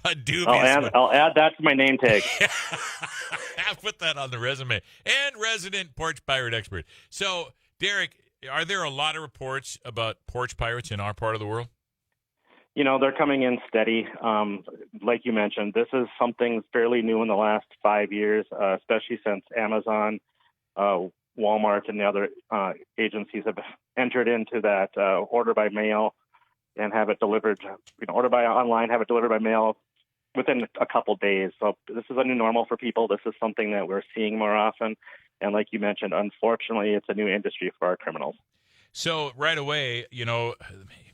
A dubious one. I'll add that to my name tag. I'll put that on the resume. And resident porch pirate expert. So, Deric, are there a lot of reports about porch pirates in our part of the world? They're coming in steady. Like you mentioned, this is something fairly new in the last 5 years, especially since Amazon, Walmart, and the other agencies have entered into that order by mail and have it delivered, order by online, have it delivered by mail within a couple days. So this is a new normal for people. This is something that we're seeing more often. And like you mentioned, unfortunately, it's a new industry for our criminals. So right away,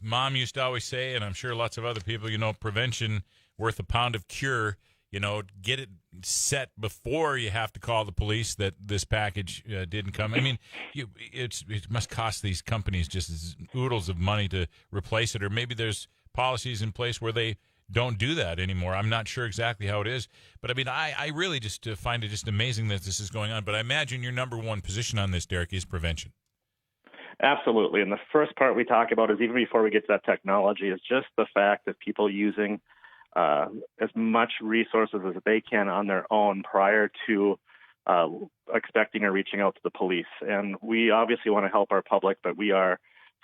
Mom used to always say, and I'm sure lots of other people, prevention worth a pound of cure. Get it set before you have to call the police that this package didn't come. I mean, it must cost these companies just oodles of money to replace it, or maybe there's policies in place where they don't do that anymore. I'm not sure exactly how it is, but I mean, I really just find it just amazing that this is going on. But I imagine your number one position on this, Deric, is prevention. Absolutely. And the first part we talk about is, even before we get to that technology, is just the fact of people using as much resources as they can on their own prior to expecting or reaching out to the police. And we obviously want to help our public, but we are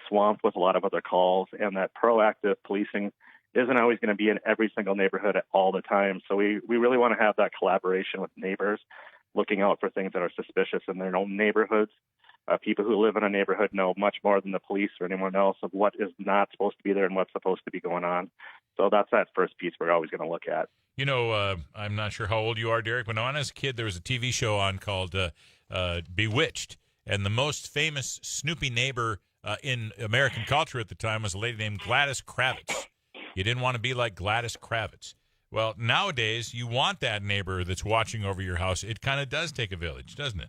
swamped with a lot of other calls, and that proactive policing isn't always going to be in every single neighborhood all the time. So we really want to have that collaboration with neighbors, looking out for things that are suspicious in their own neighborhoods. People who live in a neighborhood know much more than the police or anyone else of what is not supposed to be there and what's supposed to be going on. So that's that first piece we're always going to look at. I'm not sure how old you are, Deric, but when I was a kid, there was a TV show on called Bewitched, and the most famous Snoopy neighbor in American culture at the time was a lady named Gladys Kravitz. You didn't want to be like Gladys Kravitz. Well, nowadays, you want that neighbor that's watching over your house. It kind of does take a village, doesn't it?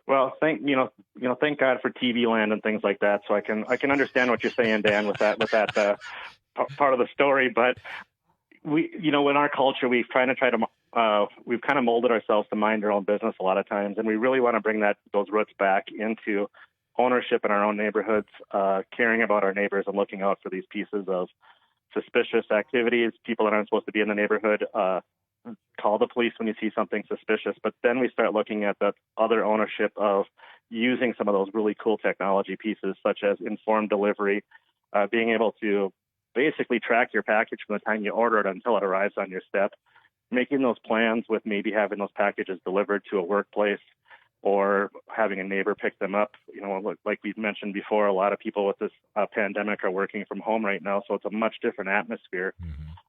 Well, thank God for TV land and things like that. So I can understand what you're saying, Dan, with that part of the story. But we, in our culture, we've kind of molded ourselves to mind our own business a lot of times, and we really want to bring those roots back into ownership in our own neighborhoods, caring about our neighbors and looking out for these pieces of suspicious activities, people that aren't supposed to be in the neighborhood. Call the police when you see something suspicious. But then we start looking at the other ownership of using some of those really cool technology pieces, such as informed delivery, being able to basically track your package from the time you order it until it arrives on your step, making those plans with maybe having those packages delivered to a workplace or having a neighbor pick them up. Like we've mentioned before, a lot of people with this pandemic are working from home right now, so it's a much different atmosphere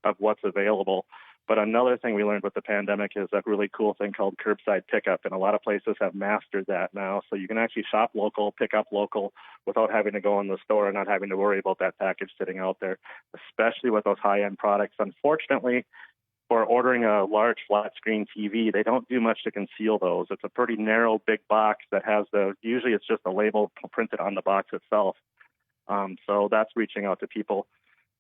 of what's available. But another thing we learned with the pandemic is that really cool thing called curbside pickup, and a lot of places have mastered that now. So you can actually shop local, pick up local, without having to go in the store and not having to worry about that package sitting out there, especially with those high-end products. Unfortunately, for ordering a large flat-screen TV, they don't do much to conceal those. It's a pretty narrow, big box that has usually it's just a label printed on the box itself. So that's reaching out to people.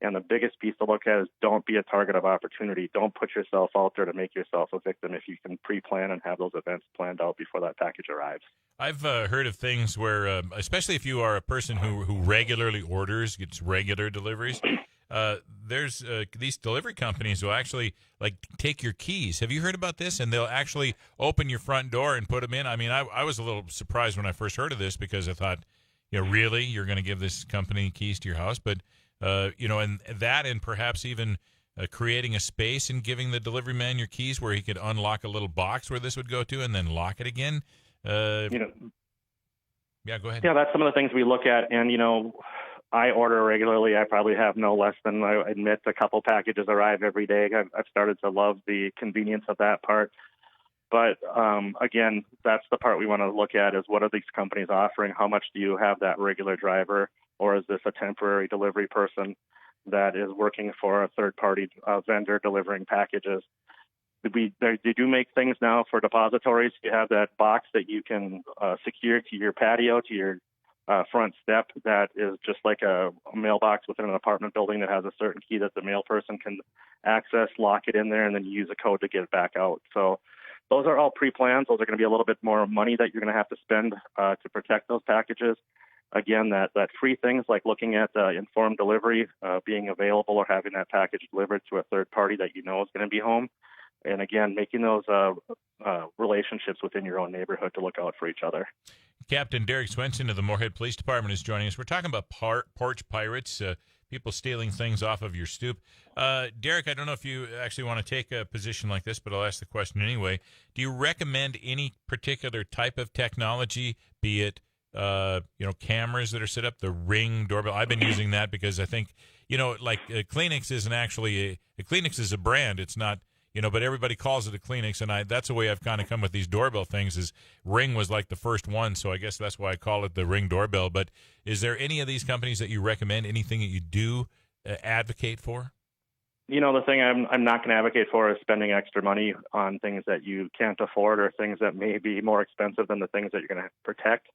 And the biggest piece to look at is don't be a target of opportunity. Don't put yourself out there to make yourself a victim if you can pre-plan and have those events planned out before that package arrives. I've heard of things where, especially if you are a person who regularly orders, gets regular deliveries, there's these delivery companies will actually take your keys. Have you heard about this? And they'll actually open your front door and put them in. I mean, I was a little surprised when I first heard of this because I thought, really, you're going to give this company keys to your house? But and that, and perhaps even creating a space and giving the delivery man your keys where he could unlock a little box where this would go to and then lock it again. Yeah, go ahead. Yeah, that's some of the things we look at. And, I order regularly. I probably have no less than, I admit, a couple packages arrive every day. I've started to love the convenience of that part. But again, that's the part we want to look at is what are these companies offering? How much do you have that regular driver? Or is this a temporary delivery person that is working for a third-party vendor delivering packages? They do make things now for depositories. You have that box that you can secure to your patio, to your front step that is just like a mailbox within an apartment building that has a certain key that the mail person can access, lock it in there, and then use a code to get it back out. So those are all pre-planned. Those are going to be a little bit more money that you're going to have to spend to protect those packages. again, that free things like looking at informed delivery, being available or having that package delivered to a third party that you know is going to be home. And again, making those relationships within your own neighborhood to look out for each other. Captain Deric Swenson of the Moorhead Police Department is joining us. We're talking about porch pirates, people stealing things off of your stoop. Deric, I don't know if you actually want to take a position like this, but I'll ask the question anyway. Do you recommend any particular type of technology, be it cameras that are set up, the Ring doorbell? I've been using that because I think, Kleenex isn't actually a Kleenex is a brand. It's not, but everybody calls it a Kleenex, and that's the way I've kind of come with these doorbell things. Is Ring was like the first one, so I guess that's why I call it the Ring doorbell. But is there any of these companies that you recommend? Anything that you do advocate for? The thing I'm not going to advocate for is spending extra money on things that you can't afford or things that may be more expensive than the things that you're going to protect.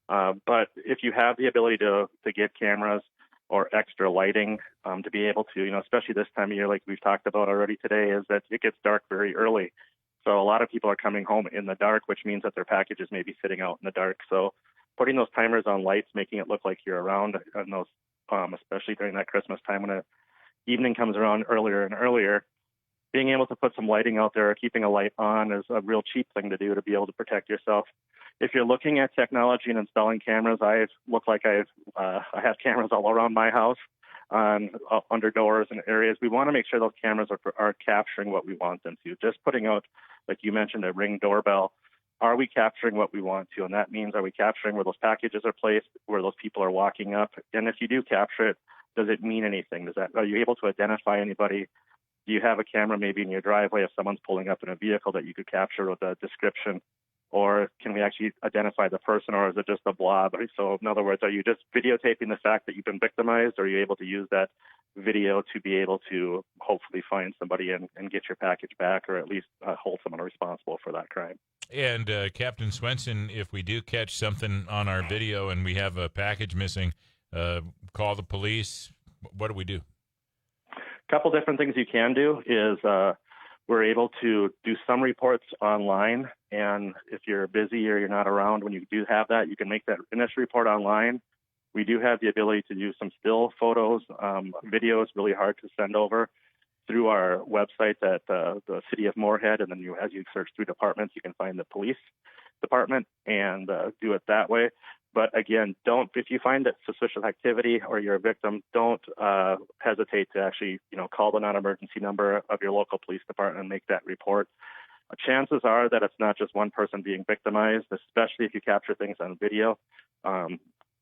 But if you have the ability to get cameras or extra lighting to be able to, especially this time of year, like we've talked about already today, is that it gets dark very early. So a lot of people are coming home in the dark, which means that their packages may be sitting out in the dark. So putting those timers on lights, making it look like you're around, and those, especially during that Christmas time when the evening comes around earlier and earlier, being able to put some lighting out there or keeping a light on is a real cheap thing to do to be able to protect yourself. If you're looking at technology and installing cameras, I have cameras all around my house under doors and areas. We want to make sure those cameras are capturing what we want them to. Just putting out, like you mentioned, a Ring doorbell, are we capturing what we want to? And that means, are we capturing where those packages are placed, where those people are walking up? And if you do capture it, does it mean anything? Are you able to identify anybody? Do you have a camera maybe in your driveway if someone's pulling up in a vehicle that you could capture with a description? Or can we actually identify the person, or is it just a blob? So in other words, are you just videotaping the fact that you've been victimized, or are you able to use that video to be able to hopefully find somebody and get your package back, or at least hold someone responsible for that crime? And Captain Swenson, if we do catch something on our video and we have a package missing, call the police. What do we do? A couple different things you can do is we're able to do some reports online, and if you're busy or you're not around when you do have that, you can make that initial report online. We do have the ability to do some still photos, videos, really hard to send over through our website at the City of Moorhead, and then as you search through departments, you can find the police department and do it that way. But again, if you find that suspicious activity or you're a victim, don't hesitate to actually, call the non-emergency number of your local police department and make that report. Chances are that it's not just one person being victimized, especially if you capture things on video.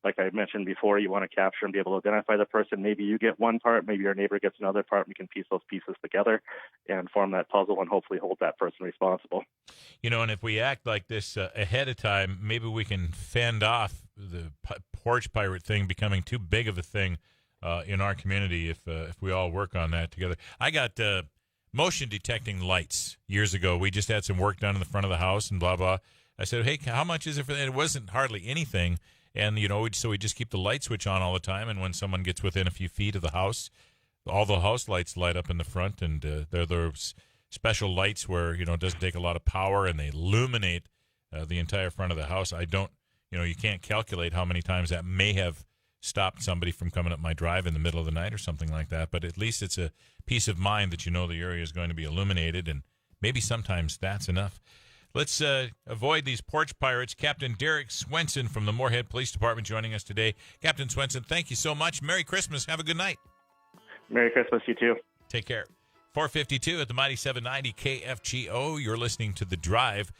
Like I mentioned before, you want to capture and be able to identify the person. Maybe you get one part, maybe your neighbor gets another part, and we can piece those pieces together and form that puzzle and hopefully hold that person responsible. And if we act like this ahead of time, maybe we can fend off the porch pirate thing becoming too big of a thing in our community if we all work on that together. I got motion detecting lights years ago. We just had some work done in the front of the house and blah, blah. I said, hey, how much is it for that? It wasn't hardly anything. And, so we just keep the light switch on all the time. And when someone gets within a few feet of the house, all the house lights light up in the front. And they're those special lights where, it doesn't take a lot of power and they illuminate the entire front of the house. I don't, you can't calculate how many times that may have stopped somebody from coming up my drive in the middle of the night or something like that. But at least it's a peace of mind that the area is going to be illuminated. And maybe sometimes that's enough. Let's avoid these porch pirates. Captain Deric Swenson from the Moorhead Police Department joining us today. Captain Swenson, thank you so much. Merry Christmas. Have a good night. Merry Christmas, you too. Take care. 4:52 at the Mighty 790 KFGO. You're listening to The Drive.